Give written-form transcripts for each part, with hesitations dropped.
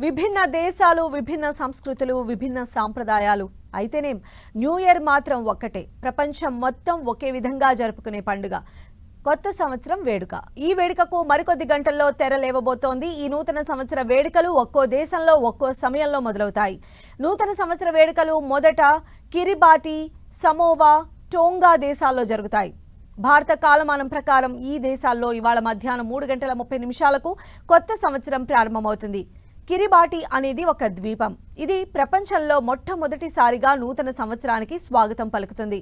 విభిన్న దేశాలు, విభిన్న సంస్కృతులు, విభిన్న సాంప్రదాయాలు అయితేనేం న్యూ ఇయర్ మాత్రం ఒక్కటే. ప్రపంచం మొత్తం ఒకే విధంగా జరుపుకునే పండుగ కొత్త సంవత్సరం వేడుక. ఈ వేడుకకు మరికొద్ది గంటల్లో తెరలేవబోతోంది. ఈ నూతన సంవత్సర వేడుకలు ఒక్కో దేశంలో ఒక్కో సమయంలో మొదలవుతాయి. నూతన సంవత్సర వేడుకలు మొదట కిరిబాటి, సమోవా, టోంగా దేశాల్లో జరుగుతాయి. భారత కాలమానం ప్రకారం ఈ దేశాల్లో ఇవాళ మధ్యాహ్నం 3:30 కొత్త సంవత్సరం ప్రారంభమవుతుంది. కిరిబాటి అనేది ఒక ద్వీపం. ఇది ప్రపంచంలో మొట్టమొదటిసారిగా నూతన సంవత్సరానికి స్వాగతం పలుకుతుంది.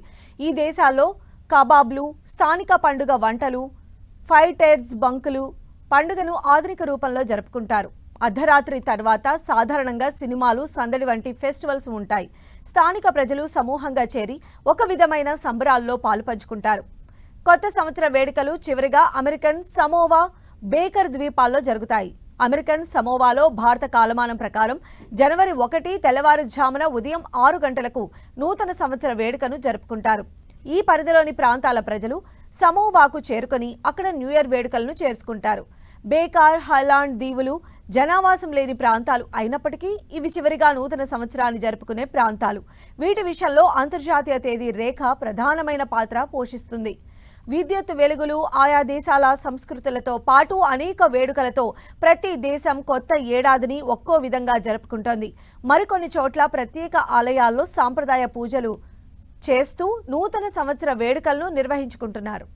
ఈ దేశాల్లో కబాబ్లు, స్థానిక పండుగ వంటలు, ఫైటర్స్ బంకులు పండుగను ఆధునిక రూపంలో జరుపుకుంటారు. అర్ధరాత్రి తర్వాత సాధారణంగా సినిమాలు, సందడి వంటి ఫెస్టివల్స్ ఉంటాయి. స్థానిక ప్రజలు సమూహంగా చేరి ఒక విధమైన సంబరాల్లో పాలుపంచుకుంటారు. కొత్త సంవత్సర వేడుకలు చివరిగా అమెరికన్ సమోవా, బేకర్ ద్వీపాల్లో జరుగుతాయి. అమెరికన్ సమోవాలో భారత కాలమానం ప్రకారం జనవరి 1 తెల్లవారుజామున ఉదయం 6 గంటలకు నూతన సంవత్సర వేడుకను జరుపుకుంటారు. ఈ పరిధిలోని ప్రాంతాల ప్రజలు సమోవాకు చేరుకొని అక్కడ న్యూ ఇయర్ వేడుకలను చేసుకుంటారు. బేకార్ హైలాండ్ దీవులు జనావాసం లేని ప్రాంతాలు అయినప్పటికీ ఇవి చివరిగా నూతన సంవత్సరాన్ని జరుపుకునే ప్రాంతాలు. వీటి విషయంలో అంతర్జాతీయ తేదీ రేఖ ప్రధానమైన పాత్ర పోషిస్తుంది. విద్యుత్ వెలుగులు, ఆయా దేశాల సంస్కృతులతో పాటు అనేక వేడుకలతో ప్రతి దేశం కొత్త ఏడాదిని ఒక్కో విధంగా జరుపుకుంటోంది. మరికొన్ని చోట్ల ప్రత్యేక ఆలయాల్లో సాంప్రదాయ పూజలు చేస్తూ నూతన సంవత్సర వేడుకలను నిర్వహించుకుంటున్నారు.